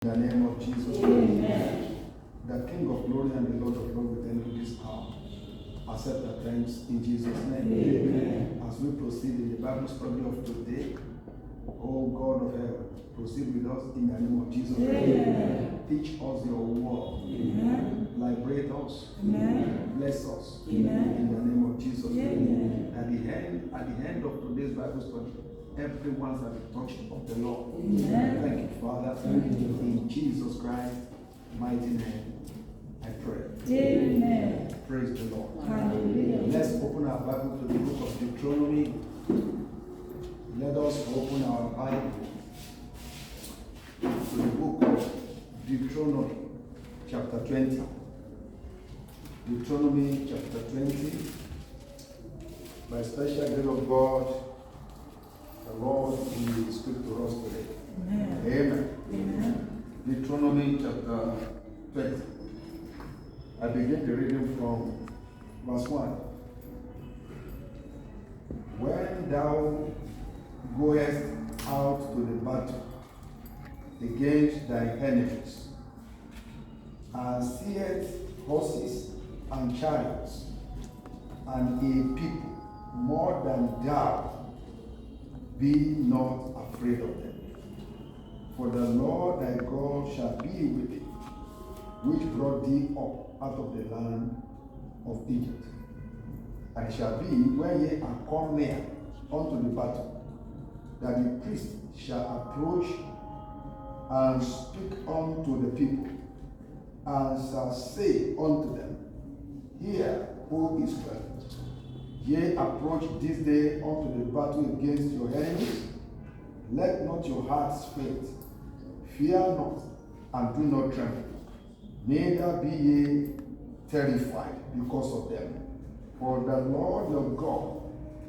In the name of Jesus. Amen. The King of glory and the Lord of lords will thank you this hour. Accept our thanks in Jesus' name. Amen. As we proceed in the Bible study of today, oh God of heaven, proceed with us in the name of Jesus. Amen. Teach us your word. Amen. Liberate us. Amen. Bless us. Amen. In the name of Jesus. Amen. At the end of today's Bible study, everyone shall be touched of the Lord. Amen. Thank you, Father. Thank you. In Jesus Christ's mighty name, I pray. Amen. Praise the Lord. Hallelujah. Let's open our Bible to the book of Deuteronomy. Let us open our Bible to the book of Deuteronomy, chapter 20. Deuteronomy, chapter 20. By special grace of God, the Lord will speak to us today. Amen. Amen. Amen. Deuteronomy chapter 20. I begin the reading from verse 1. When thou goest out to the battle against thy enemies, and seest horses and chariots, and a people more than thou, be not afraid of them. For the Lord thy God shall be with thee, which brought thee up out of the land of Egypt. And it shall be, when ye are come near unto the battle, that the priest shall approach and speak unto the people, and shall say unto them, Hear, O Israel, ye approach this day unto the battle against your enemies. Let not your hearts faint. Fear not, and do not tremble. Neither be ye terrified because of them. For the Lord your God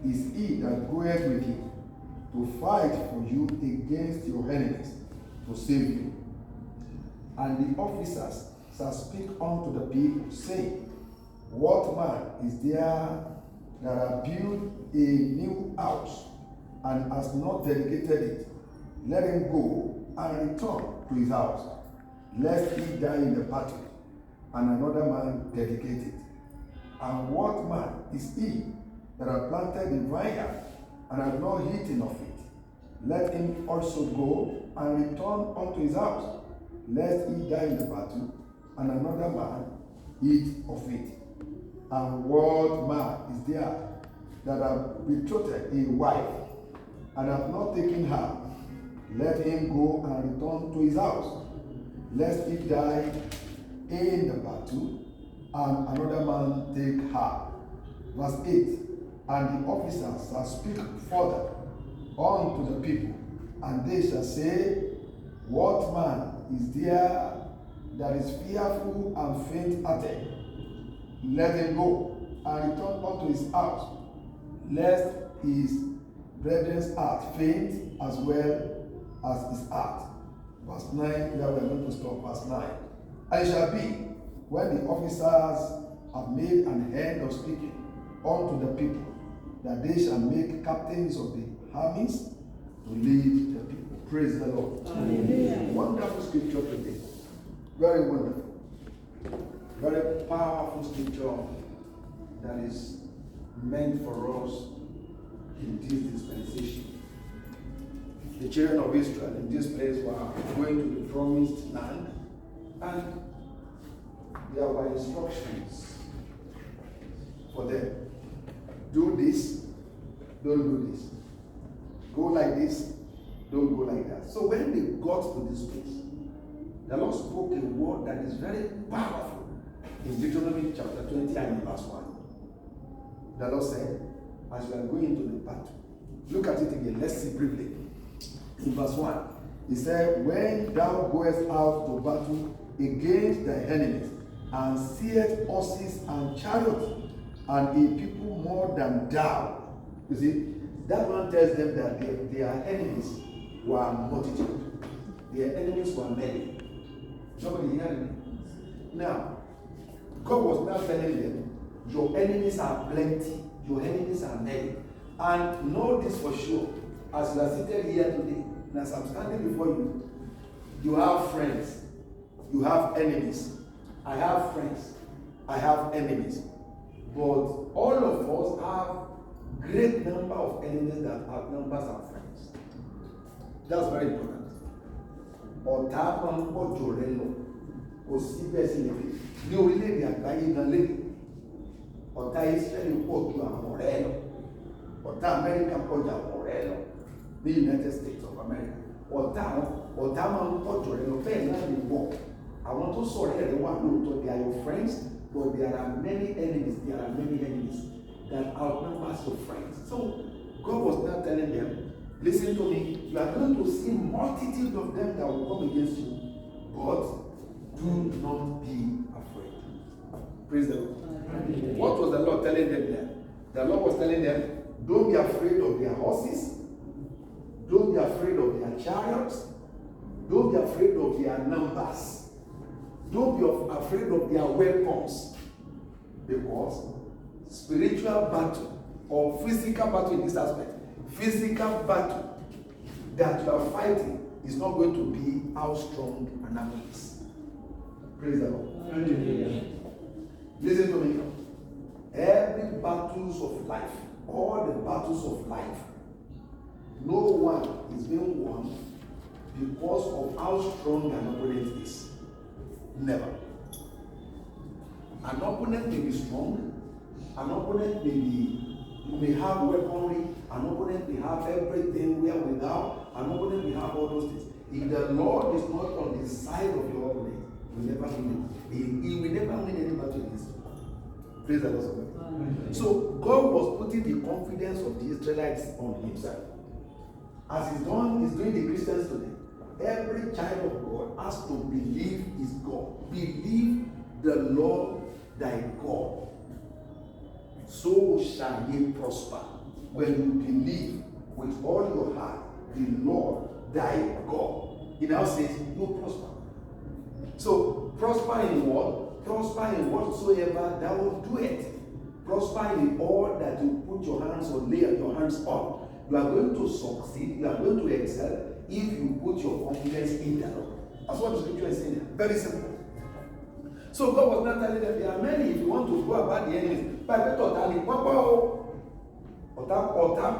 is he that goeth with you to fight for you against your enemies, to save you. And the officers shall speak unto the people, saying, What man is there that hath built a new house, and has not dedicated it? Let him go and return to his house, lest he die in the battle, and another man dedicate it. And what man is he that hath planted a vineyard, and hath not eaten of it? Let him also go and return unto his house, lest he die in the battle, and another man eat of it. And what man is there that hath betrothed a wife, and hath not taken her? Let him go and return to his house, lest he die in the battle, and another man take her. Verse 8. And the officers shall speak further unto the people, and they shall say, What man is there that is fearful and faint-hearted? Let him go and return unto his house, lest his brethren's heart faint as well as his heart. Verse 9, where we are going to stop. Verse 9. And it shall be, when the officers have made an end of speaking unto the people, that they shall make captains of the armies to lead the people. Praise the Lord. Amen. Wonderful scripture today. Very wonderful. Very powerful scripture that is meant for us in this dispensation. The children of Israel in this place were going to the promised land, and there were instructions for them. Do this, don't do this. Go like this, don't go like that. So when they got to this place, the Lord spoke a word that is very powerful in Deuteronomy chapter 20 and verse 1. The Lord said, as we are going into the battle, look at it again, let's see briefly. In verse 1, he said, When thou goest out to battle against thy enemies, and seest horses and chariots, and a people more than thou. You see, that one tells them that their enemies were multitude. Their enemies were many. Nobody heard me. Now, God was now telling them, your enemies are plenty, your enemies are many. And know this for sure, as you are seated here today, and as I'm standing before you, You have friends. You have enemies. I have friends. I have enemies. But all of us have great number of enemies that outnumbers our friends. That's very important. Ọ̀tá máa ń pọ̀ jù rẹ lọ. Kò sí bẹ́ẹ̀ sí lè fi. Ní orílẹ̀-èdè àgbáyé gan lé. Ọ̀tá Ísírẹ́lì pọ̀ ju àwọn ọ̀rẹ́ lọ. Ọ̀tá Amẹ́ríkà pọ̀ ju àwọn ọ̀rẹ́ lọ. Ní United States of America. Ọ̀tá máa ń pọ̀ jù rẹ lọ. Bẹ́ẹ̀ náà lè wọ̀. Àwọn tó sọ̀rọ̀ ẹ̀rẹ́ wà lóòótọ́, they are your friends, but there are many enemies. There are many enemies that outnumbers your friends. So God was not telling them, listen to me, you are going to see multitudes of them that will come against you, but do not be afraid. Praise the Lord. What was the Lord telling them there? The Lord was telling them, don't be afraid of their horses, don't be afraid of their chariots, don't be afraid of their numbers. Don't be afraid of their weapons, because spiritual battle or physical battle in this aspect, physical battle that you are fighting is not going to be how strong an army is. Praise the Lord. Listen to me. Every battles of life, all the battles of life, no one is being won because of how strong an opponent is. Never. An opponent may be strong, an opponent may have weaponry, an opponent may have everything without, an opponent may have all those things. If the Lord is not on the side of your opponent, he will never win it. He will never win any battle against you. Praise the Lord. So God was putting the confidence of the Israelites on himself. As he's doing the Christians today. Every child of God has to believe is God. Believe the Lord thy God. So shall ye prosper. When you believe with all your heart the Lord thy God. He now says you prosper. So prosper in what? Prosper in whatsoever thou wilt do it. Prosper in all that you put your hands or lay your hands on. You are going to succeed. You are going to excel. If you put your confidence in the Lord. That's what the scripture is saying. Very simple. So God was not telling them there are many if you want to go about the enemies. But ọ̀tá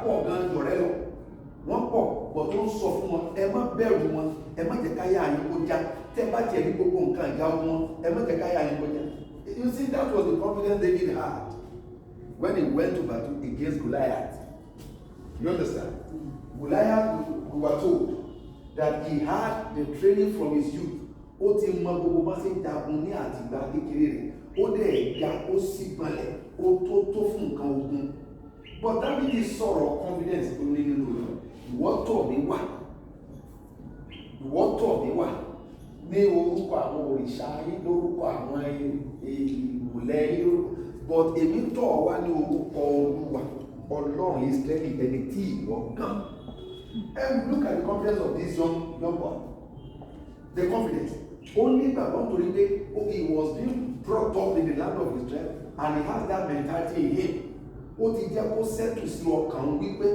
pọ̀ gan jọ̀rẹ́ lọ. Wọ́n pọ̀ bọ̀ tó ń sọ fún wọn ẹ má bẹ̀rù wọn ẹ má jẹ́ káyà yín kó já tẹ́ bá tiẹ̀ ní gbogbo nǹkan ìjà wọn ẹ má jẹ́ káyà yín kó já. You see, that was the confidence David had when he went to battle against Goliath. You understand? Goliath, we were told that he had the training from his youth. Ó ti mọ gbogbo bá ṣe jagun ní àtìgbà kékeré rẹ̀. Ó dẹ̀ ga ó sì gbalẹ̀ ó tó fún nǹkan ogun. But David is sọ̀rọ̀ confidence tó ní nínú rẹ̀. Ìwọ tọ̀ mí wá ní orúkọ àwọn òrìṣà yín lórúkọ àwọn ìmùlẹ̀ yín. But èmi tọ̀ wá ní orúkọ Olúwa Ọlọ́run Ísírẹ́lì ẹni tí ìwọ gan. And look at the confidence of this young boy. The confidence. Only Babon to read, he was being brought up in the land of Israel, and he has that mentality in him. Ó ti jẹ́ kó settle sí ọkàn wípé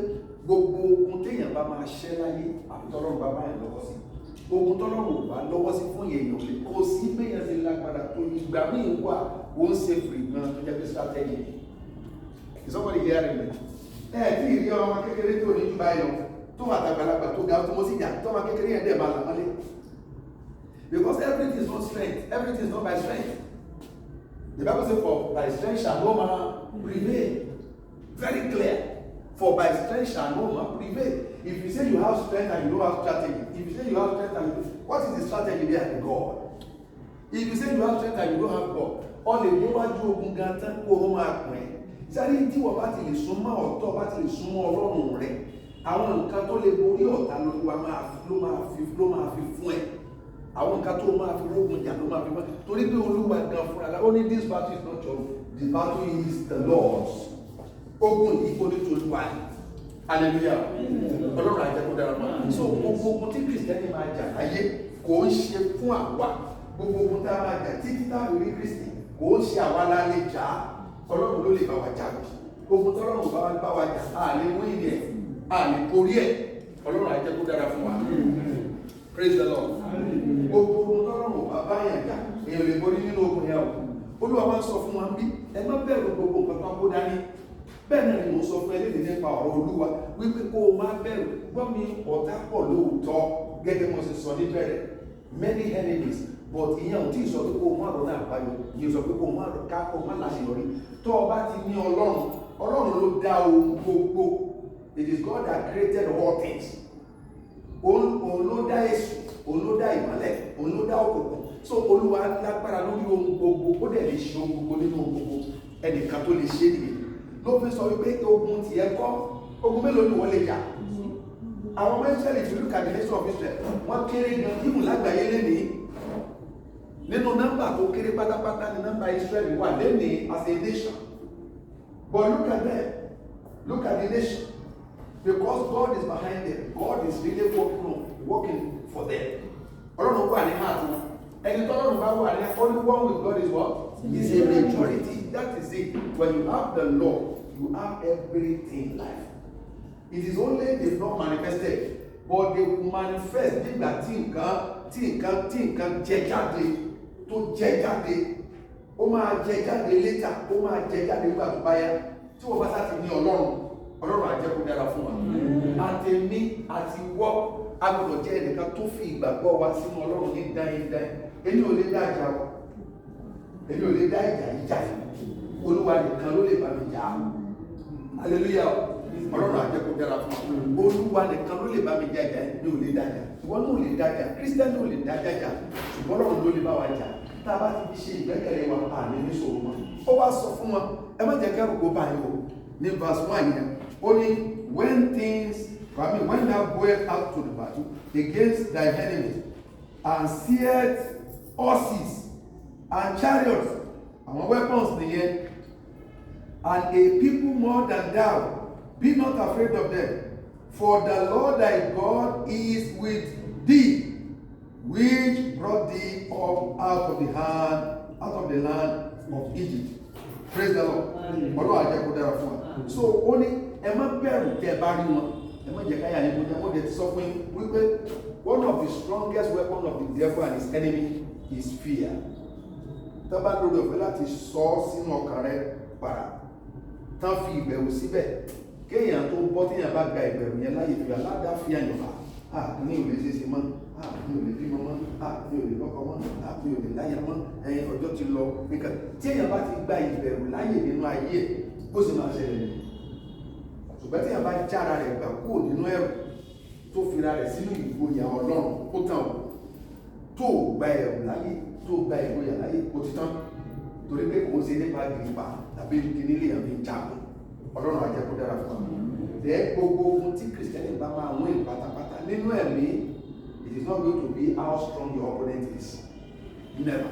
gbogbo ogun téèyàn bá máa ṣẹ́ láyé àbí tọ́lọ́run bá báyìí lọ́wọ́ sí. Ogun tọ́lọ́run ò bá lọ́wọ́ sí fún èèyàn lè kó sí béèyàn ṣe lágbára tó ìgbà míì wà ó ń ṣe fìrì gan tó jẹ́ pé strategy. Is somebody hearing me? Tí ìrí ọmọ kékeré tó ní jù báyìí lọ. Tó àtàgbàlagbà tó ga tó mọ́ sí ìjà tó máa kékeré yẹn dẹ̀ máa là mọ́lé. Because everything is not strength, everything is not by strength. The Bible says, for by strength shall no man prevail. Very clear. For by strength shall no man prevail. If you say you have strength and you don't have strategy, if you say you have strength and you don't, what is the strategy there? God. If you say you have strength and you don't have God, all the níwájú ogun gan tán kó o máa pín ẹ́. Sáré tí wọ́n bá ti lè súnmọ́ ọ̀tọ̀ bá ti lè súnmọ́ Ọlọ́run rẹ̀, àwọn nǹkan tó lè borí ọ̀tá ló máa fi fún ẹ. Àwọn nǹkan tó máa fi rógun jà ló máa fi fún ẹ. Torí pé Olúwa gan fúnra la ó ní this battle is not your own, the battle is the Lord's. Ogun yìí kò ní tó Olúwa ni. Hallelujah. Ọlọ́run àjẹkù dára mọ́. So gbogbo ogun tí Kristẹni máa jà láyé kò ń ṣe fún àwa. Gbogbo ogun tá a máa jà títí táwọn orí Kristi kò ń ṣe àwa lálẹ́ jà á. Ọlọ́run ló lè bá wa jà bí. Ogun tọ́lọ́run bá wa jà á lè wí ni ẹ̀ á lè borí ẹ̀. Ọlọ́run àjẹkù dára fún wa. Praise the Lord. Gbogbo ohun tọ́lọ́run bàbá yẹn jà èèyàn lè borí nínú ogun yẹn o. Olúwa máa ń sọ fún wa bí ẹ má bẹ̀rù gbogbo nǹkan kan kó dání. Bẹ́ẹ̀ náà ni mo sọ fún ẹlẹ́dẹ̀ẹ́ nípa ọ̀rọ̀ Olúwa wípé kó o má bẹ̀rù gbọ́ mi ọ̀tá pọ̀ lóòótọ́ gẹ́gẹ́ mo ṣe sọ níbẹ̀rẹ̀ many enemies but ìyẹn ò tí ì sọ pé kó o má rọ̀ náà àbáyọ ìyẹn sọ pé kó o má rọ̀ ká kó o má láṣeyọrí tó o bá ti ní Ọlọ́run ló dá ohun gbogbo. It is God that created all things. Òun ló dá èṣù, òun ló dá ìmọ́lẹ̀, òun ló dá òkùnkùn. So Olúwa lágbára lórí ohun gbogbo, ó dẹ̀ lè ṣe ohun gbogbo nínú ohun gbogbo. Ẹnìkan tó lè ṣe nìyẹn. Ló fi sọ wípé ogun tiẹ̀ kọ́, ogun mélòó ni wọ́n lè jà? Àwọn ọmọ Ísírẹ́lì tí look at the nation of Israel, wọ́n kéré gan ìmù lágbàáyé lénìí. Nínú nọ́mbà tó kéré pátápátá ni nọ́mbà Ísírẹ́lì wà lénìí as a nation. But look at them. Look at the nation. Because God is behind them. God is really working for them. Ọlọ́run wà ní heart wọn. Ẹni tọ́lọ́run bá wà ní only one with God is what? Is a majority. That is it. When you have the law, you have everything in life. It is only they've not manifested, but they will manifest nígbà tí nǹkan jẹ jáde tó jẹ jáde. Ó máa jẹ jáde later. Ó máa jẹ jáde nígbà tó bá yá. Tí wọ́n bá sá ti ní Ọlọ́run àjẹkù dára fún wa. Àtẹ̀mí àti wọ́ agbọ̀dọ̀ jẹ́ ẹnìkan tó fi ìgbàgbọ́ wa sínú Ọlọ́run ní dáin. Èmi ò lè dá ìjà wa. Èmi ò lè dá ìjà yìí. Olúwa nìkan ló lè bá mi jà. Hallelujah. Ọlọ́run àjẹkù dára fún wa. Olúwa nìkan ló lè bá mi jà ìjà yìí. Mi ò lè dá ìjà. Ìwọ náà ò lè dá ìjà. Kírísítẹ́nì ò lè dá ìjà. Ṣùgbọ́n Ọlọ́run ló lè bá wa jà. Tá a bá ti fi ṣe ìgbẹ́kẹ̀lé wa àmì ní sòrò mọ́. Ó wá sọ fún wọn, ẹ má jẹ́ kẹ́rù kó bá yín o. Ní verse 1 yẹn. Only when thou goest out to the battle against thy enemies and seest horses and chariots, our weapons nìyẹn, and a people more than thou, be not afraid of them, for the Lord thy God is with thee, which brought thee up out of the land of Egypt. Praise the Lord. Ọlọ́run àjẹkù dára fún wa. So ó ní ẹ má bẹ̀rù tẹ́ bá rí wọn. Ẹ má jẹ́ káyà ní gbogbo ọmọdé ti sọ fún yín wípé one of the strongest weapons of the devil and his enemy is fear. Tọ́ bá lórí ọ̀fẹ́ láti sọ ọ́ sínú ọkàn rẹ para. Tán fi ìbẹ̀rù síbẹ̀. Kéèyàn tó bọ́ téèyàn bá gba ìbẹ̀rù yẹn láyè fi aládàá fi àyànfà. Ní ò lè ṣe é ṣe mọ́. Mi ò lè bímọ mọ́. Mi ò lè lọ́kọ mọ́. Mi ò lè láyà mọ́. Ọjọ́ ti lọ. Tí èèyàn bá ti gba ìbẹ̀rù láyè nínú ayé ẹ̀, ó sì máa ṣẹlẹ̀ nìyẹn. Ṣùgbọ́n tí èèyàn bá jára rẹ̀ gbà kúrò nínú ẹ̀rù tó fira rẹ̀ sínú ìgboyà Ọlọ́run ó tàn ó. Tó gba ẹ̀rù láyè, tó gba ìgboyà láyè ó ti tán. Torí pé kò ṣe nípa gírípa tàbí kíní lè yàn fi ń jagun. Ọlọ́run á jẹ́ kó dára fún wa. Bẹ́ẹ̀ gbogbo ohun tí Kìrìsìtẹ́nì bá máa wọ́n pátápátá nínú ẹ̀mí, it is not going to be how strong your opponent is. Never.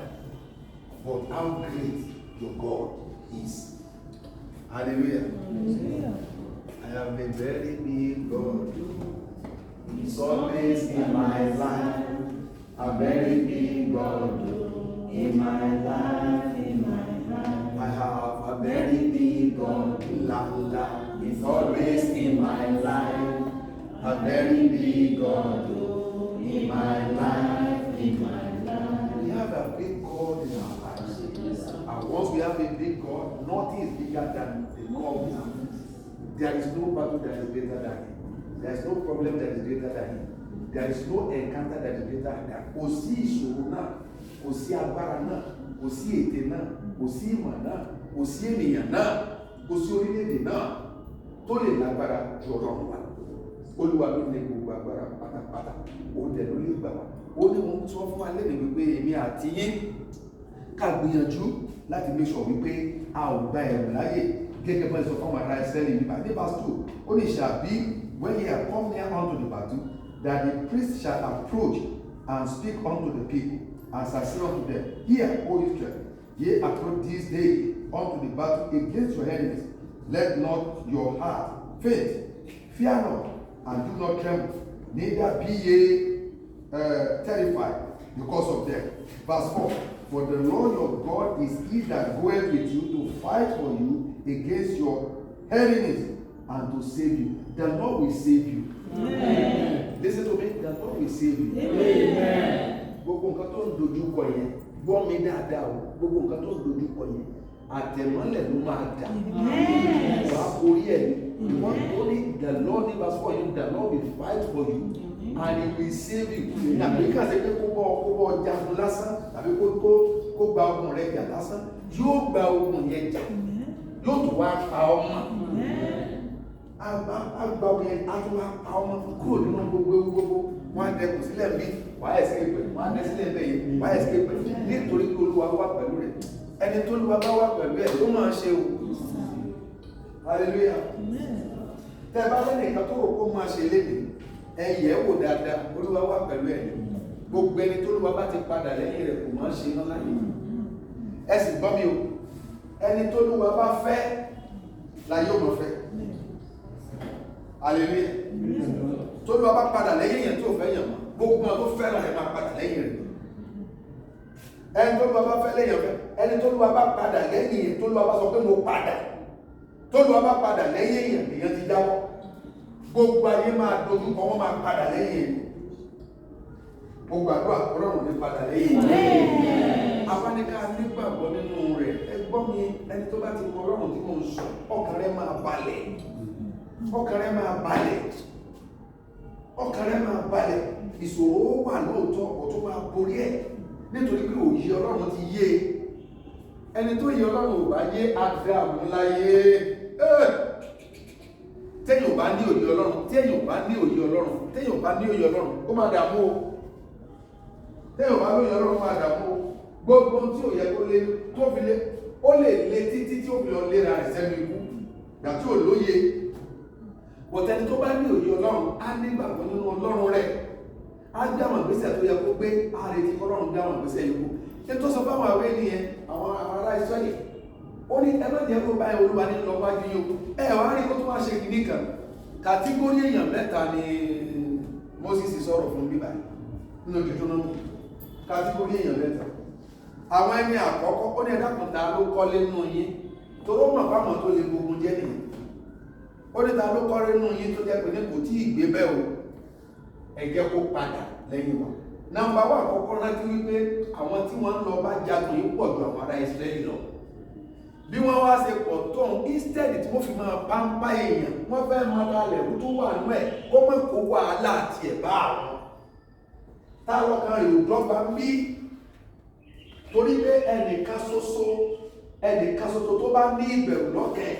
But how great your God is. Hallelujah. I have a very big God. He's always in my life. A very big God in my life, I have a very big God. He's always in my life. A very big God in my life, We have a big God in our lives. And once we have a big God, nothing is bigger than the God we have. There is no battle that is greater than him. There is no problem that is greater than him. There is no encounter that is greater than him. Kò sí ìṣòro náà, kò sí agbára náà, kò sí ète náà, kò sí ìmọ̀ náà, kò sí ènìyàn náà, kò sí orílẹ̀-èdè náà tó lè lágbára ju Ọlọ́run wa. Olúwa ló ní gbogbo agbára pátápátá. Ó dẹ̀ ló lè gbà wá. Ó ní mo sọ fún wa lẹ́nu wípé èmi àti yín ká gbìyànjú láti make sure wípé a ò gba ẹ̀rù láyè gẹ́gẹ́ bá sọ fún àwọn ará Ísírẹ́lì nípa ní verse 2. Ó ní shall be when ye have come near unto the battle, that the priest shall approach and speak unto the people, and shall say unto them, Hear, O Israel, ye approach this day unto the battle against your enemies. Let not your heart faint, fear not, and do not tremble, neither be ye terrified because of them. Verse 4. For the Lord your God is he that goeth with you to fight for you against your enemies and to save you. The Lord will save you. Amen. Listen to me, the Lord will save you. Gbogbo nǹkan tó ń dojú kọ yẹn, gbọ́ mi dáadáa o, gbogbo nǹkan tó ń dojú kọ yẹn, àtẹ̀mọ́lẹ̀ ló máa dà. Wà á borí ẹ̀ ní. Ìwọ́n tó ní the Lord in verse 4, the Lord will fight for you and he will save you. Àbí kà sí pé kó bọ́ jagun lásán, tàbí kó gba ogun rẹ̀ jà lásán, yóò gba ogun yẹn jà, yóò tún wá pa ọmọ. Agba ogun yẹn, á tún wá pa ọmọ kúrò nínú gbogbo. Wọ́n á dẹkùn sílẹ̀ bí, wà á escape, wọ́n á dẹ sílẹ̀ bẹ́ẹ̀, wà á escape. Nítorí pé Olúwa wà pẹ̀lú rẹ̀. Ẹni tó Olúwa bá wà pẹ̀lú ẹ̀ ló máa ṣe o. Hallelujah. Tẹ́ bá lẹ́nu ìkan tó rò kó máa ṣe léde, ẹ yẹ̀ wò dáadáa, Olúwa wà pẹ̀lú ẹ̀. Gbogbo ẹni tó Olúwa bá ti padà lẹ́yìn rẹ̀ kò máa ṣe iná láyé. Ẹ sì gbọ́ mi o, ẹni tó Olúwa bá fẹ́ la yóò máa fẹ́. Hallelujah. Tó Olúwa bá padà lẹ́yìn yẹn tó fẹ́ yàn mọ́, gbogbo àwọn tó fẹ́ràn rẹ̀ máa padà lẹ́yìn rẹ̀. Ẹni tó Olúwa bá fẹ́ lẹ́yìn ọ̀fẹ́, ẹni tó Olúwa bá padà lẹ́yìn yẹn, tó Olúwa bá sọ pé mo padà, tó Olúwa bá padà lẹ́yìn yẹn, èèyàn ti jáwọ́. Gbogbo ayé máa dojú kọ, wọ́n máa padà lẹ́yìn yẹn. Gbogbo àdúrà Ọlọ́run ní padà lẹ́yìn yẹn. Afáníká nígbàgbọ́ nínú rẹ̀, ẹ gbọ́ mi, ẹni tó bá ti mọ Ọlọ́run tí mo ń sọ, ọkàn rẹ̀ máa balẹ̀. Ọkàn rẹ̀ máa balẹ̀. Ọkàn rẹ̀ máa balẹ̀. Ìṣòro wà lóòótọ́, ọ̀tún máa borí ẹ̀. Nítorí pé òye Ọlọ́run ti yé. Ẹni tó yé Ọlọ́run ò bá yé àdàmú láyé. Téèyàn ò bá ní òye Ọlọ́run, téèyàn ò bá ní òye Ọlọ́run, téèyàn ò bá ní òye Ọlọ́run, ó máa dààmú o. Téèyàn ò bá lóye Ọlọ́run máa dààmú o. Gbogbo tí ò yẹ kó lé tó fi lé, ó lè lé títí tí ó fi lọ léra rẹ̀ sẹ́nu ikú. Ìgbà tí ò lóye. Bọ̀tẹ́ni tó bá ní òye Ọlọ́run, á nígbàgbọ́ nínú Ọlọ́run rẹ̀. Á dáwọn ìgbésẹ̀ tó yẹ kó gbé, á retí k'Ọlọ́run dáwọn ìgbésẹ̀ yòókù. Ṣé tó sọ fáwọn àwé nìyẹn, àwọn ará Ísírẹ́lì? Ó ní ẹ má jẹ́ kó bá Olúwa ní lọ wájú yìí o. Ẹ wá rí kó tó wá ṣe kìíní kan. Kàtígórì èèyàn mẹ́ta ni Mósísì sọ̀rọ̀ fún bíbá nínú Deuteronomy. Kàtígórì èèyàn mẹ́ta. Àwọn ẹni àkọ́kọ́, ó ní ẹ̀dá kan ta ló kọ́lé nínú yín. Toró mọ̀ fáwọn tó lè gbogbo jẹ́ nìyẹn. Ó ní ta ló kọ́lé nínú yín tó jẹ́ pé ní kò tí ì gbé bẹ́ẹ̀ o. Ẹ jẹ́ kó padà lẹ́yìn wa. Nàmbà wà àkọ́kọ́ rántí wípé àwọn tí wọ́n ń lọ bá jagun yìí pọ̀ ju àwọn ará Ísírẹ́lì lọ. Bí wọ́n wá ṣe pọ̀ tó instead tí wọ́n fi máa pàmpá èèyàn, wọ́n fẹ́ máa dalẹ̀ rú tó wà nú ẹ̀ kó mọ̀ kó wàhálà àti ẹ̀bá àwọn. Táwọn kan rè dọ́gba bí torí pé ẹnìkan ṣoṣo tó bá ní ìbẹ̀rù lọ́kẹ̀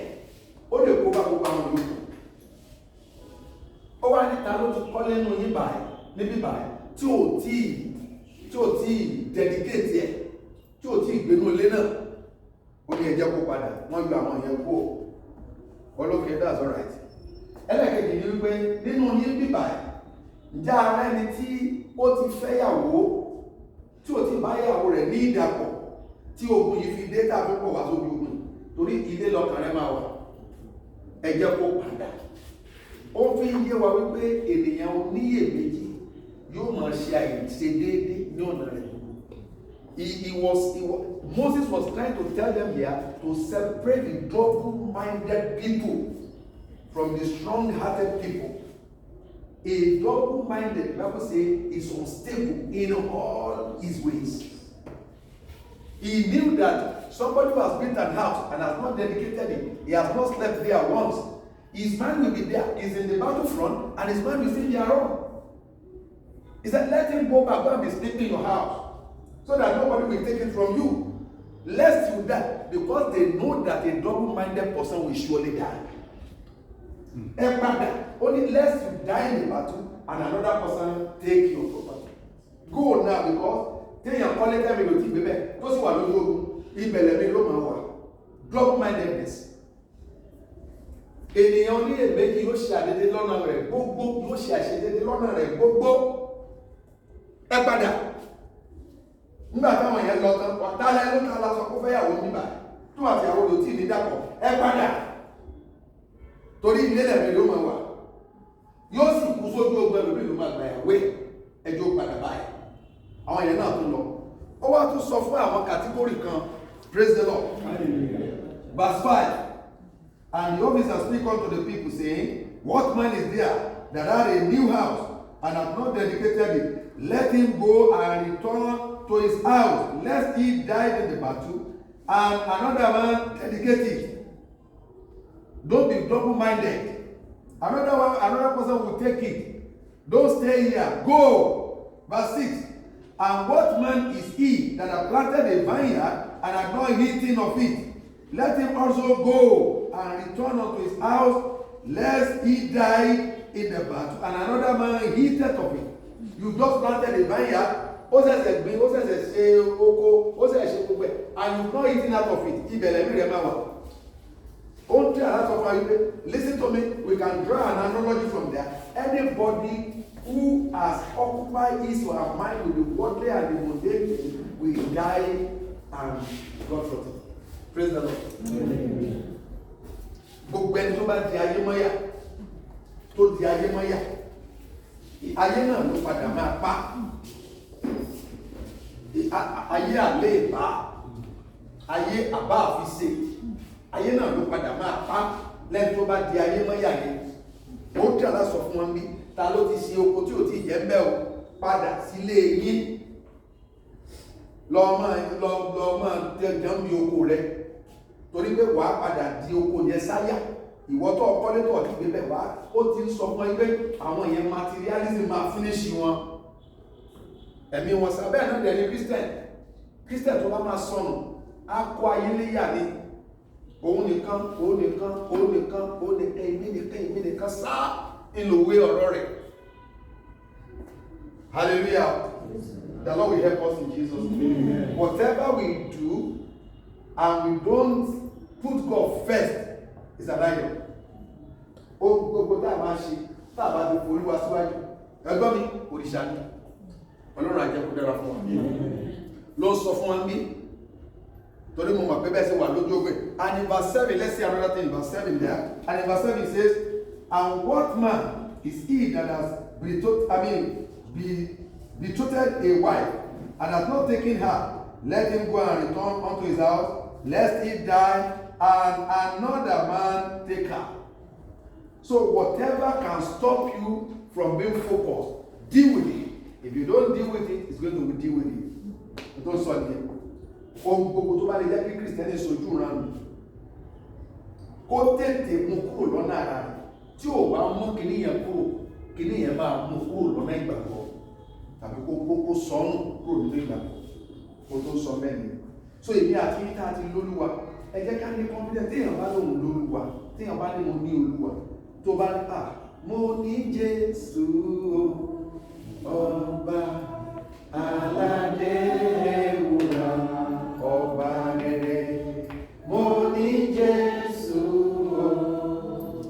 ó lè kó bá gbogbo àwọn yòókù. Ó wá níta ló ti kọ́ lẹ́nu yín báyìí níbí báyìí tí ò tí dedicate ẹ̀ tí ò tí gbénú ilé náà. Ó ní ẹjẹ́ kó padà, wọ́n yọ àwọn èèyàn kó ọlọ́kẹ́, that's all right. Ẹlẹ́kẹ̀ẹ́jì ni wípé nínú yín bíbà ǹjẹ́ ara ẹni tí ó ti fẹ́yàwó tí ó ti báyàwó rẹ̀ ní ìdàpọ̀ tí ogun yìí fi dé tàbí pọ̀ wá sójú ogun torí ilé lọ́kàn rẹ̀ máa wà, ẹjẹ́ kó padà. Ó fi yé wa wípé ènìyàn oníyèméjì yóò máa ṣe àìṣe déédéé ní ọ̀nà rẹ̀. Moses was trying to tell them here to separate the double-minded people from the strong-hearted people. A double-minded, the Bible says, is unstable in all his ways. He knew that somebody who has built an house and has not dedicated it, he has not slept there once. His mind will be there. He's in the battlefront, and his mind will still be around. He said, let him go back and be sleeping in your house, so that nobody will take it from you, lest you die, because they know that a double-minded person will surely die. Only lest you die in the battle and another person take your property. Go now, because tell your colleague them you think baby, those who are not you, ibeleme lo ma wa. Double-mindedness. Ènìyàn ní èméjì yóò ṣe àdédé lọ́nà rẹ̀ gbogbo, yóò ṣe àṣedédé lọ́nà rẹ̀ gbogbo. Ẹ padà. Nígbà táwọn èèyàn lọ tán, ọ̀tálẹ́ ló ká lásọ kó fẹ́yàwó níbà tó àti àwọn olùtí ní dàpọ̀, ẹ padà. Torí ilé lẹ̀mí ló máa wà. Yóò sì kú sójú ogun ẹlòmí ló máa gbàyàwó ẹjọ́ padà báyìí. Àwọn èèyàn náà tún lọ. Ó wá tún sọ fún àwọn kàtígórì kan, praise the Lord. Verse 5. And the officer speak unto the people, saying, what man is there that had a new house and hath not dedicated it, let him go and return to his house, lest he die in the battle, and another man dedicate it. Don't be double-minded. Another person will take it. Don't stay here. Go. Verse 6. And what man is he that hath planted a vineyard and hath not eaten of it? Let him also go and return unto his house, lest he die in the battle, and another man eateth of it. You just planted a vineyard, and you've not eaten out of it. Listen to me, we can draw an analogy from there. Anybody who has occupied his or her mind with the worldly and the mundane will die and God protect. Praise the Lord. Gbogbo ẹni tó bá di ayé mọ́yà tó di ayé mọ́yà ayé náà ló padà máa pa ayé àlè ìbá ayé àbá àfisè ayé náà ló padà máa pa lẹ́ni tó bá di ayé mọ́yà yẹn. Ó dára sọ fún wọn bí ta ló ti ṣe oko tí ò tí jẹ́ mbẹ́ o padà sílé yín lọ máa jẹun bí oko rẹ torí pé wàá padà di oko yẹn sáyà ìwọ tó ọkọlé tó ọtí gbé bẹ́ẹ̀ wá ó ti ń sọ fún ẹ pé àwọn yẹn materialism máa finish wọn ẹ̀mí wọn sábẹ́ náà dẹ̀ ní Christian tó bá máa sọnù á kó ayé léyà ni òun nìkan èmi nìkan sáà ìlòwé ọ̀rọ̀ rẹ̀. Hallelujah. The Lord will help us in Jesus' name. Whatever we do and we don't put God first is an idol. Gbogbo tá a máa ṣe tá a bá ti forí wa síwájú ẹgbọ́n mi òrìṣà ni Ọlọ́run àjẹkù dára fún wa ló sọ fún wa bí torí mo mọ̀ pé bẹ́ẹ̀ sì wà lójú ògbé. And in verse 7, let's see another thing in verse 7 there. And in verse 7 it says, and what man is he that has betrothed a wife and has not taken her? Let him go and return unto his house, lest he die and another man take her. So whatever can stop you from being focused, deal with it. If you don't deal with it, it's going to deal with it. Don't solve it. Ohun gbogbo tó bá lè jẹ́ kí Kristẹni sojú ránù kó tètè mú kúrò lọ́nà ara rẹ̀ tí ò bá mú kìíní yẹn kúrò kìíní yẹn máa mú kúrò lọ́nà ìgbàgbọ́ tàbí kó sọnù kúrò nínú ìgbàgbọ́ kó tó sọ mẹ́rin. So èmi àti yín tá a ti lólúwa ẹ jẹ́ ká ní confidence téèyàn bá lóhùn lólúwa téèyàn bá ní mo ní olúwa tó bá ní mo ní Jésù ọba aládé ewúrà ọba rere mo ní Jésù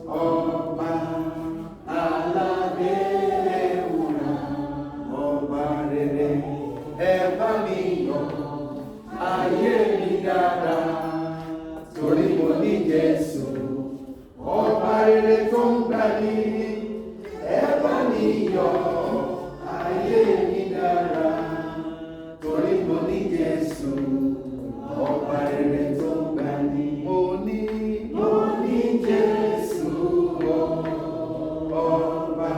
ọba aládé ewúrà ọba rere ẹ bá mi yọ̀ ayé mi dára torí mo ní Jésù ọba rere tó ń gbà mí ẹ bá mi yọ̀ ayé mi dára torí mo ní Jésù ọba rere tó ń gbà mí. Mo ní Jésù ọba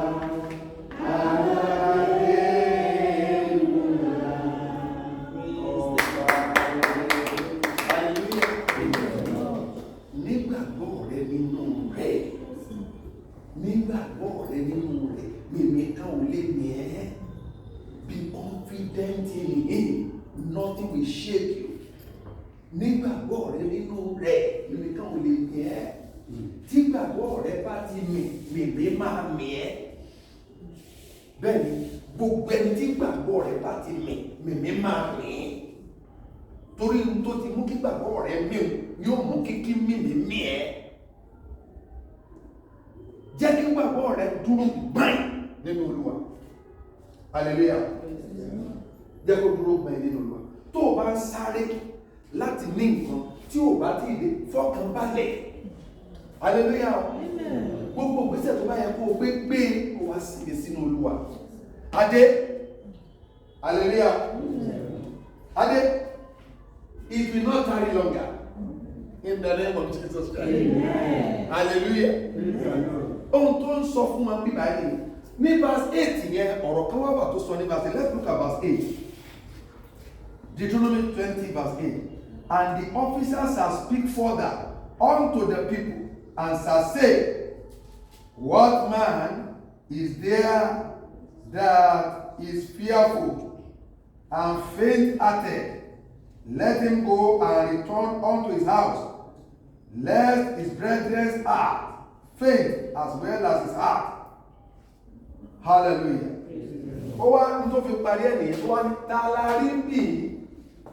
aládé ewúrà ọba rere. Nígbàgbọ́ rẹ nínú rẹ̀ mímí kan ò lè mí ẹ́. Be confident in him, nothing will shake you. Nígbàgbọ́ rẹ nínú rẹ̀ mímí kan ò lè mí ẹ́. Tí gbàgbọ́ rẹ bá ti mí máa mí ẹ́. Bẹ́ẹ̀ni gbogbo ẹni tí gbàgbọ́ rẹ bá ti mí máa mí. Torí ohun tó ti mú kí gbàgbọ́ rẹ mí yóò mú kí mímí mí ẹ́. Jẹ́ kí gbàgbọ́ rẹ dúró gbáyìn nínú Olúwa. Hallelujah. Jẹ́ kó dúró gbáyìn nínú Olúwa. Tó o bá ń sáré láti ní nǹkan tí o bá ti lè fọkàn balẹ̀. Hallelujah. Gbogbo ìgbésẹ̀ tó bá yẹ kó o gbé kó wá sí sínú Olúwa. Adé. Hallelujah. Adé. It will not tarry longer. In the name of Jesus Christ. Amen. Hallelujah. Ohun tó ń sọ fún wa bí báyìí Ní verse 8 yẹn, ọ̀rọ̀ kan wá wà tó sọ ní verse 8. Let's look at verse 8. Deuteronomy 20 verse 8. And the officers shall speak further unto the people, and shall say, what man is there that is fearful and faint-hearted? Let him go and return unto his house, lest his brethren's heart faint as well as his heart. Hallelujah. Ó wá ní tó fi parí ẹ̀ nìyẹn, ó wá ní ta la rí bí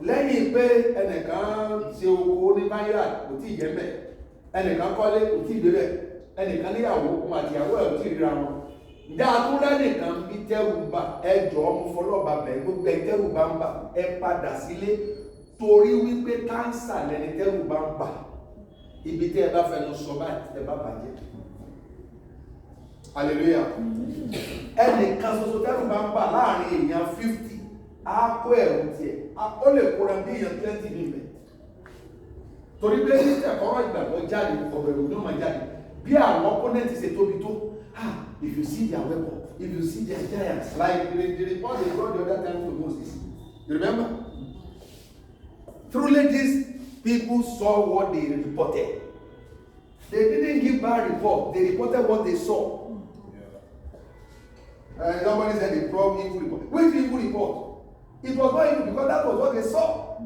lẹ́yìn pé ẹnìkan ṣe oko ní báyà kò tí ì jẹ́ bẹ́ẹ̀, ẹnìkan kọ́lé kò tí ì gbé bẹ́ẹ̀, ẹnìkan níyàwó ọmọ àtìyàwó ẹ̀ kò tí ì ríra wọn. Ìjà àtúndá nìkan bí tẹ́rù ń bà ẹjọ́ ọmọ fọlọ́ọ̀bà bẹ̀ gbogbo ẹ̀ tẹ́rù bá ń bà ẹ padà sílé torí wípé káńsà lẹni tẹ́rù bá ń bà ibi tẹ́ ẹ bá fẹnu sọ báyìí ẹ bá bàjẹ́. Hallelujah. Ẹnìkan ṣoṣo tẹ́rù bá ń bà láàrin èèyàn 50 á kó ẹ̀rù tiẹ̀ ó lè kóra bí èèyàn 20 níbẹ̀. Torí pé ní ẹ̀kọ́rọ̀ ìgbàgbọ́ jáde ọ̀bẹ̀rù ló máa jáde bí àwọn opponent ṣe tóbi tó. If you see their weapon, if you see their giants, like the report they brought the other time to Moses, you remember? Truly, these people saw what they reported. They didn't give bad report. They reported what they saw. Somebody said they brought evil report. Which evil report? It was not evil because that was what they saw.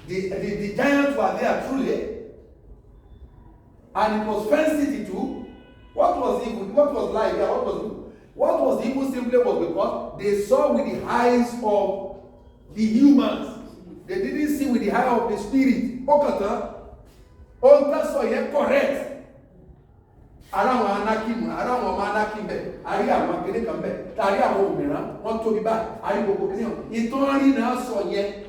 The giants were there truly, and it was fenced too. What was evil? What was life? Yeah, what was evil? What was evil simply was because they saw with the eyes of the humans. They didn't see with the eye of the spirit. Okata, saw yet correct. Around Anakim, around Manakim, Aria, Makinekambe, Taria Homera, want to be back. I will go. It only now saw yet.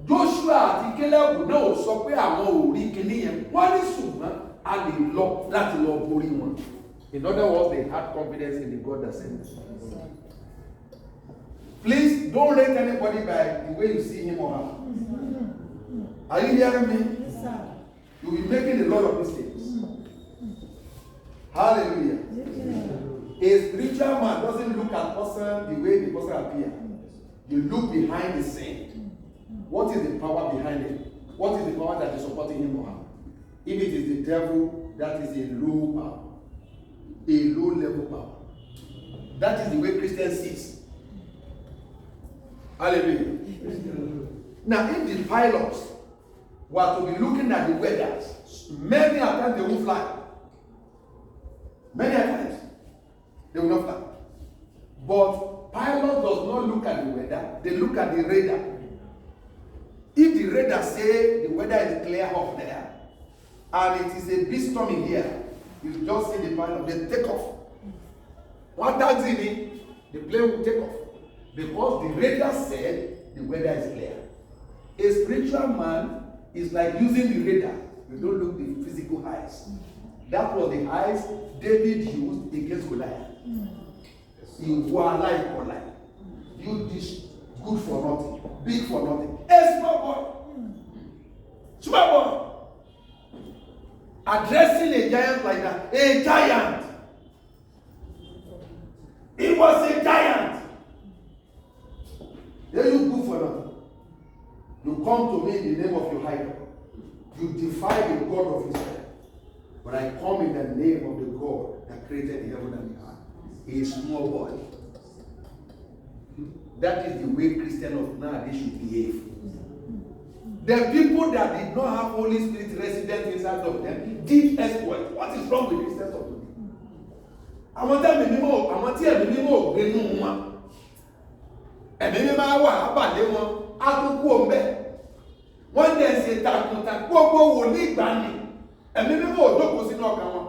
Joshua, the killer would know, so we are more weak. What is soon? And they love that love boring one. In other words, they had confidence in the God that sent them. Please don't rate anybody by the way you see him or her. Are you hearing me? Yes, sir. You'll be making a lot of mistakes. Hallelujah. A spiritual man doesn't look at person the way the person appears. You look behind the scene. What is the power behind it? What is the power that is supporting him or her? If it is the devil, that is a low power. A low level power. That is the way Christians sees. Hallelujah. Now, if the pilots were to be looking at the weather, many times they will fly. Many times they will not fly. But pilot does not look at the weather, they look at the radar. If the radar say the weather is clear up there, and it is a big storm in here, you just see the pilot, they take off. One taxi in, the plane will take off. Because the radar said the weather is clear. A spiritual man is like using the radar. You don't look the physical eyes. That was the eyes David used against Goliath. You were alive for life. You this good for nothing, big for nothing. A small boy. Small boy. Addressing a giant like that. A giant. It was a giant. Then you go for nothing. You come to me in the name of your idol. You defy the God of Israel. But I come in the name of the God that created the heaven and the earth. A small boy. That is the way Christians of nowadays should behave. The people that did not have Holy Spirit resident inside of them did exploit. What is wrong with Christians of today? Àwọn tí ẹ̀mí mímọ́ gbé nù wọn. Ẹ̀mí mímọ́ wà ábàlé wọn, á tún kú òun bẹ́ẹ̀. Wọ́n dẹ̀ ṣe takuntakun gbogbo wòlíì ìgbàanì. Ẹ̀mí mímọ́ ò jókòó sínú ọkàn wọn.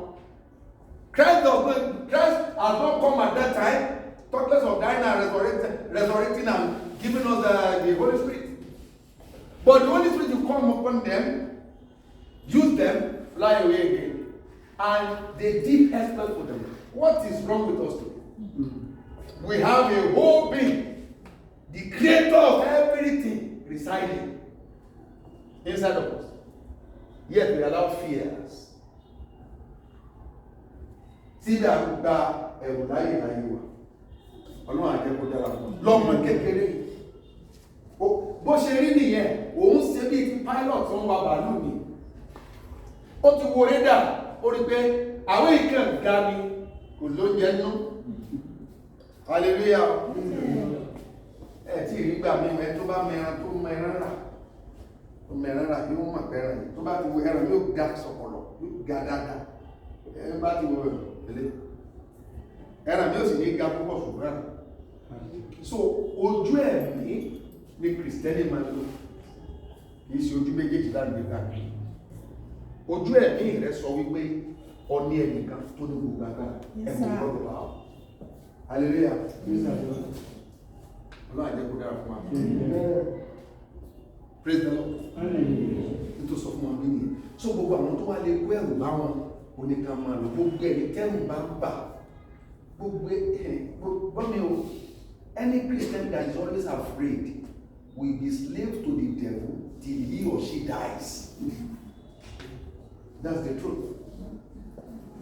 Christ has not come at that time, talk less of dying and resurrecting and giving us the Holy Spirit. But the Holy Spirit will come upon them, use them, fly away again. And they did exploit for them. What is wrong with us today? We have a whole being, the creator of everything, residing inside of us. Yet we allow fears. síbẹ̀ àgbà ẹ̀rù láyé wa ọlọ́run àjẹkó dára fún lọ́mọ kékeré bó ṣe rí nìyẹn òun ṣe bí pilot tó ń wa bàálù ni ó ti wo rédà ó rí pé àwọn ìkàn ga ni kò ló jẹ nú hallelujah ẹ tí ì rí gbà mí tó bá mẹran tó mẹran rà yóò mọ̀ pẹ́ràn yìí tó bá ti wo ẹran yóò ga sọ̀kọ̀lọ̀ yóò ga dáadáa ẹ bá ti wo ẹran yóò sì ní ga púpọ̀ ṣùgbọ́n so ojú ẹ̀mí ni kìrìsìtẹ́nì máa lò kìí ṣe ojú méjèèjì láti gbé káàkiri ojú ẹ̀mí rẹ sọ wípé ọní ẹnìkan tó ní gbogbo agbára ẹ̀kọ́ gbọ́dọ̀ bá ọ hallelujah ọlọ́run àjẹkù dára fún wa praise the Lord nítorí sọ fún wọn bí nìyẹn so gbogbo àwọn tó wá lè kó ẹrù bá wọn oníkan máa lò gbogbo ẹni tẹ́rù bá ń bà gbogbo mi o any Christian that is always afraid will be slave to the devil till he or she dies. That's the truth.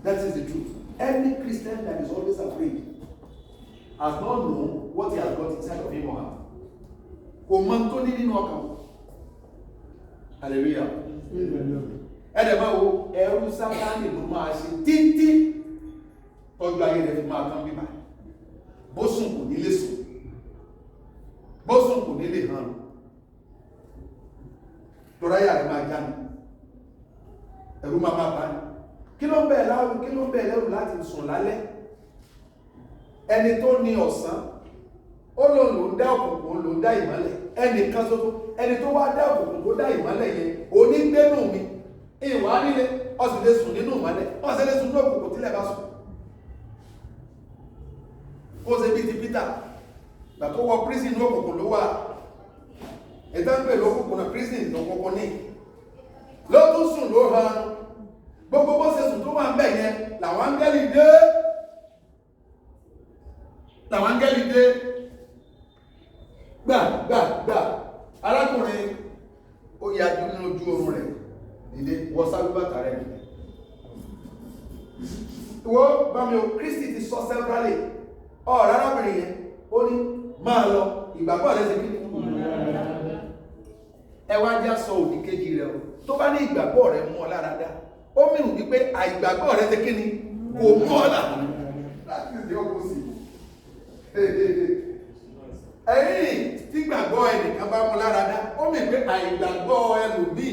That is the truth. Any Christian that is always afraid has not known what he has got inside of him or her. Kò mọ̀ tó ní nínú ọkàn. Hallelujah. Ẹ̀dẹ̀ máa wo ẹrú Sátánì ló máa ṣe títí tọ́jú ayé rẹ̀ fi máa tán bíbá. Bó sùn kò nílé sùn. Bó sùn kò nílé hàn. Tọ́ráyà rẹ̀ máa já ní. Ẹ̀rù máa bá ní. Kí ló ń bẹ̀ lẹ́rù láti sùn lálẹ́? Ẹni tó ní ọ̀sán, ó lòun ló ń dá òkùnkùn ló ń dá ìmọ́lẹ̀. Ẹnìkan ṣoṣo, ẹni tó wá dá òkùnkùn tó dá ìmọ́lẹ̀ yẹn, onígbénú mi, ìwà nílé, ọ̀sìn lè sùn nínú ìmọ́lẹ̀, ọ̀sìn lè sùn ní òkùnkùn tílẹ̀ bá sùn. Ó ṣe bí ti Peter, gbà tó wọ prison ní òkùnkùn ló wà. Ìtànpè lókùnkùn náà prison lókùnkùn ní. Ló tún sùn ló hàn. Gbogbo bó ṣe sùn tó wà ń bẹ̀ yẹn, làwọn áńgẹ́lì dé. Làwọn áńgẹ́lì dé. Gbà. Arákùnrin ó yájú nínú ojú oorun rẹ̀. Dìde wọ sálúbàtà rẹ̀ nìyẹn. Ìwọ bá mi o, Kristi ti sọ sẹ́fúrálì. Ọ̀rọ̀ arábìnrin yẹn, ó ní máa lọ ìgbàgbọ́ rẹ̀ ṣe kí ni? Ẹ wá já sọ òdì kejì rẹ̀ o. Tó bá ní ìgbàgbọ́ rẹ̀ mú ọ lára dá. Ó mìíràn wípé àìgbàgbọ́ rẹ̀ ṣe kí ni? Kò mú ọ lára. That is the opposite. Ẹ̀yìn tí gbàgbọ́ ẹnìkan bá mú lára dá, ó mìíràn pé àìgbàgbọ́ ẹlòmíì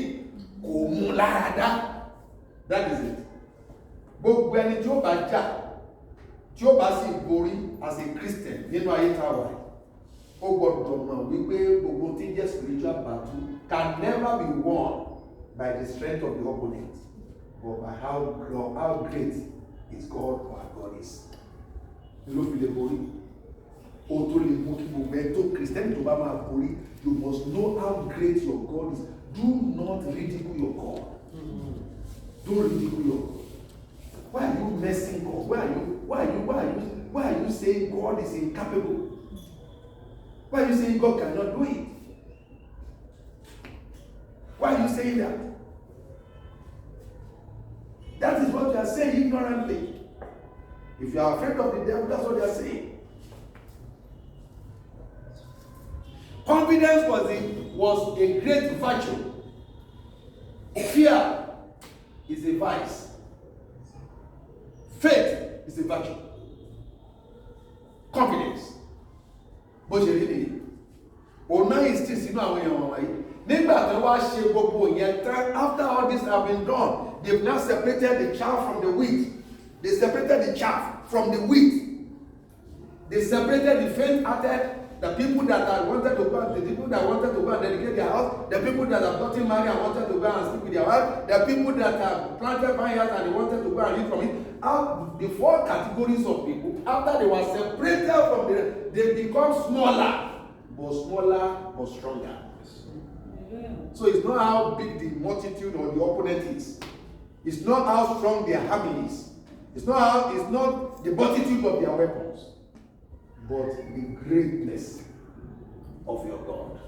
kò mú lára dá. That is it. Gbogbo ẹni tí ó bá jà, tí ó bá sì borí as a Christian nínú ayé táwa, ó gbọ́dọ̀ mọ̀ wípé gbogbo tí jẹ́ spiritual battle can never be won by the strength of the opponent, but by how great is God or our God is. Ló fi lè borí. O tó lè mú kí gbogbo ẹ tó Christian tó bá máa borí, you must know how great your God is. Do not ridicule your God. Don't ridicule your God. Why are you messing God? Why are you saying God is incapable? Why are you saying God cannot do it? Why are you saying that? That is what you are saying ignorantly. If you are afraid of the devil, that's what you are saying. Confidence was a great virtue. Fear is a vice. Faith is a virtue. Confidence. Bó ṣe rí nìyí. Ọ̀nà ìsìn sínú àwọn èèyàn wọ̀nyí. Nígbà tí wọ́n ṣe gbogbo yẹn tán, after all this have been done, they've now separated the chaff from the wheat. They separated the chaff from the wheat. They separated the faint-hearted, the people that had wanted to go, the people that wanted to go and dedicate their house, the people that have gotten married and wanted to go and sleep with their wife, the people that have planted vineyards and they wanted to go and eat from it. The four categories of people, after they were separated from they become smaller but stronger. So it's not how big the multitude or the opponent is. It's not how strong their army is. It's not the multitude of their weapons, but the greatness of your God.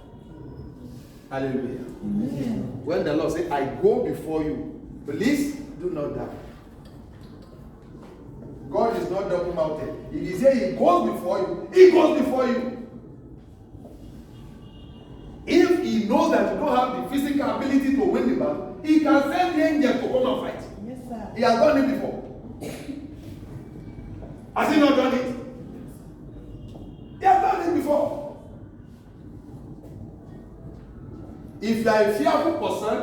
Hallelujah. Amen. When the Lord said, I go before you, please do not die. God not double-mouthed. If he says he goes before you, he goes before you. If he knows that you don't have the physical ability to win the battle, he can send the angel to come and fight. Yes, sir. He has done it before. Has he not done it? He has done it before. If you are a fearful person,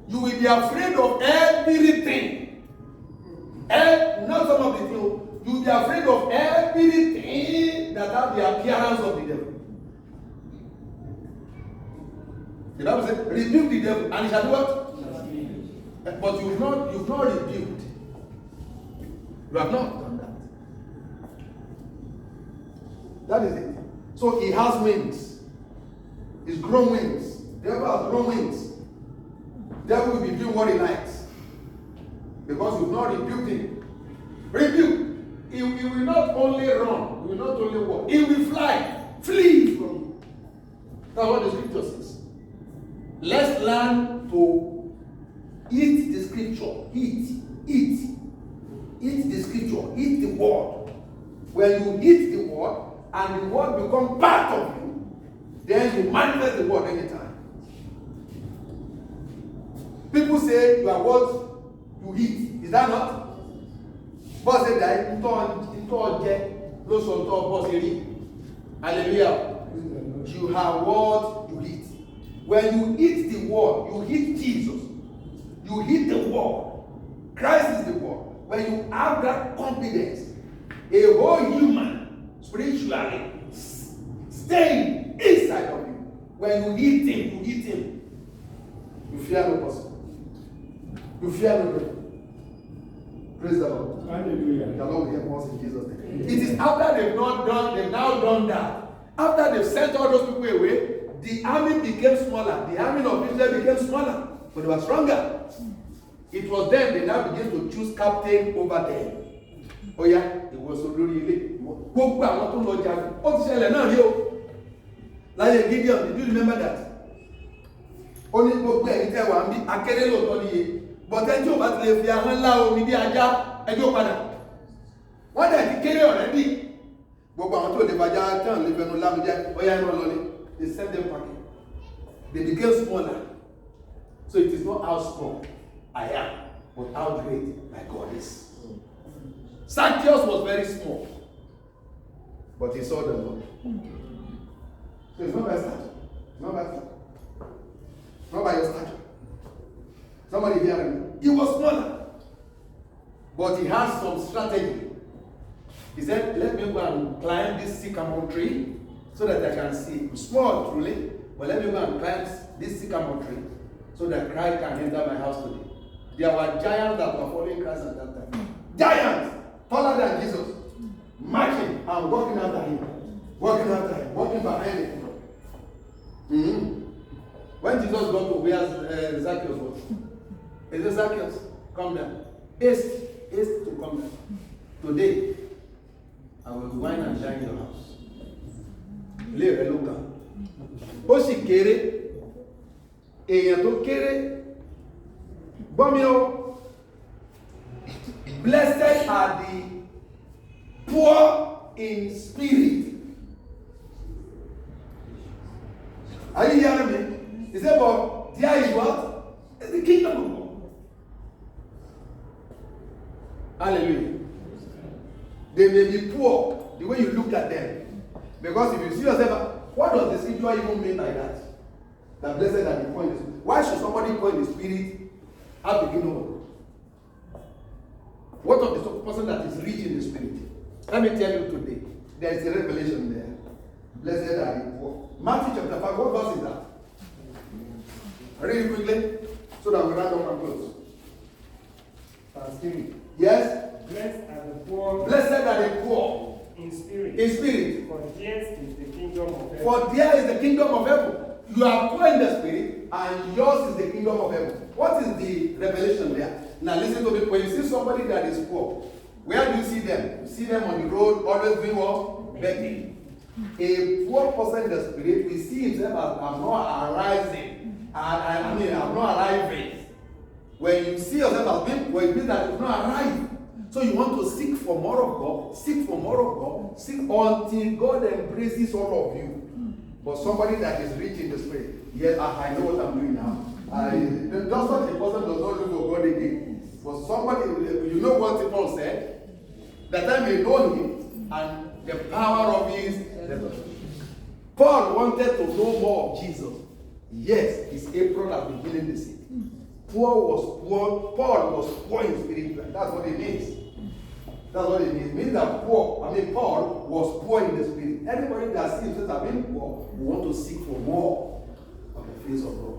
you will be afraid of everything. Not some of the things. You will be afraid of everything that has the appearance of the devil. The Bible says, rebuke the devil, and he shall do what? But you've not rebuked. You have not done that. That is it. So he has wings. He's grown wings. The devil has grown wings. The devil will be doing what he likes. Because you've not rebuked him. Rebuke. He will not only run, he will not only walk, he will fly, flee from you. That's what the scripture says. Let's learn to eat the scripture. Eat the scripture, eat the word. When you eat the word and the word becomes part of you, then you manifest the word anytime. People say you are what you eat. Is that not? Boss said that hallelujah. You have what you eat. When you eat the word, you eat Jesus. You eat the word. Christ is the word. When you have that confidence, a whole human spiritually staying inside of you. When you eat him. You fear no person. You fear no devil. Praise the Lord. Hallelujah. The Lord will help us in Jesus' name. It is after they've now done that. After they've sent all those people away, the army became smaller. The army of Israel became smaller, but they were stronger. It was then they now began to choose captain over them. Oh yeah, it was really gbogbo àwọn tó lọ jagun. Ó ti ṣẹlẹ̀ náà rí o. Láyé Gideon, did you remember that? Ó ní gbogbo ẹ̀yin tẹ́ wà ń bí akéré lóòótọ́ níye. Bọ̀tẹ́ tí ò bá ti lè fi ahọ́n ńlá omi bí ajá ẹjọ́ padà. Wọ́n dẹ̀ ti kéré ọ̀rẹ́dì. Gbogbo àwọn tó lè bàjá tán lè fẹnu lámújẹ́ ọ̀yá ẹ̀rọ lọlé. They sent them packing. They became smaller. So it is not how small I am, but how great my God is. Zacchaeus was very small, but he saw the Lord. So it's not by stature. It's not by stature. Not by your stature. Somebody hearing me. He was smaller, but he has some strategy. He said, let me go and climb this sycamore tree so that I can see. I'm small, truly, but let me go and climb this sycamore tree so that Christ can enter my house today. There were giants that were following Christ at that time. Giants, taller than Jesus, marching and walking after him, walking behind him. Mm-hmm. When Jesus got to where Zacchaeus was, he said, Zacchaeus, come down. Haste to come down. Today, I will wine and dine in your house. Ilé rẹ̀ ló kàn. Ó sì kéré, èèyàn tó kéré, gbọ́mi o. Blessed are the poor in spirit. Are you hearing me? He said, but there is what? It's the kingdom of God. Hallelujah. They may be poor the way you look at them. Because if you see yourself, what does the scripture even mean by that? That blessed are the poor in the spirit. Why should somebody poor in the spirit have the kingdom of God? What of the person that is rich in the spirit? Let me tell you today, there is a revelation there. Blessed are the poor. Matthew chapter 5, what verse is that? Read it quickly so that we round up and close. Verse 3. Yes? Blessed are the poor. Blessed are the poor in spirit. in spirit. For theirs is the kingdom of heaven. For there is the kingdom of heaven. You are poor in the spirit, and yours is the kingdom of heaven. What is the revelation there? Now listen to me. When you see somebody that is poor, where do you see them? You see them on the road, always doing what? Begging. A poor person in the spirit will see himself as I'm not arising. I'm not arriving. When you see yourself as being poor, it means that you've not arrived. So you want to seek for more of God, seek for more of God, seek until God embraces all of you. But somebody that is rich in the spirit, yes, I know what I'm doing now. Just such a person does not look for God again. But somebody, you know what Paul said? That I may know him and the power of his resurrection. Paul wanted to know more of Jesus. Yes, his apron has been healing the sick. Paul was poor in spirit. That's what it means. That's what it means. It means that Paul was poor in the spirit. Anybody that sees that I've been poor, we want to seek for more of the face of God.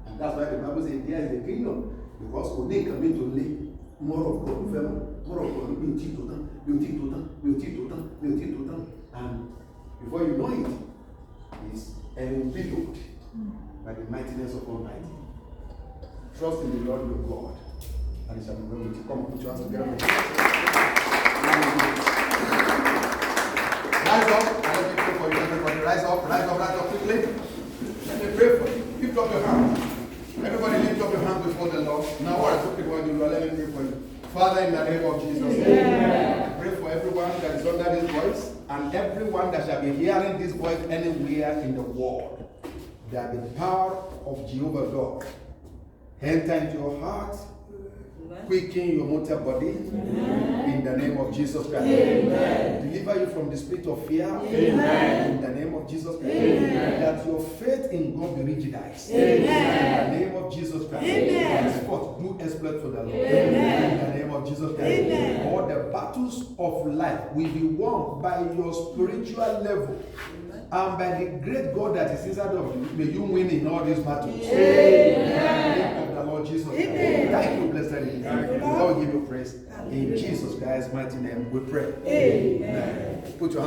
And that's why the Bible says, there is the kingdom. Because we need to lay more of God. More of God. And before you know it, it's enveloped by the mightiness of Almighty. Trust in the Lord your God, and it shall be well with you. Come on, put your hands together. Rise up, and let me pray for you. Everybody, rise up quickly. Let me pray for you. Lift up your hands. Everybody, lift up your hands before the Lord. Now, what I took what you Lord, let me pray for you. Father, in the name of Jesus, I pray for everyone that is under this voice, and everyone that shall be hearing this voice anywhere in the world, that the power of Jehovah God enter into your heart, quicken your mortal body, in the name of Jesus Christ. Amen. Deliver you from the spirit of fear, in the name of Jesus Christ. Amen. That your faith in God be rigidized, in the name of Jesus Christ. Henceforth, do exploit for the Lord, in the name of Jesus Christ. All the battles of life will be won by your spiritual level. And by the great God that is inside of you, may you win in all these battles. In the name of the Lord Jesus Christ. Thank you, blessed name. Lord, give you praise. In Jesus Christ's mighty name, we pray. Amen. Put your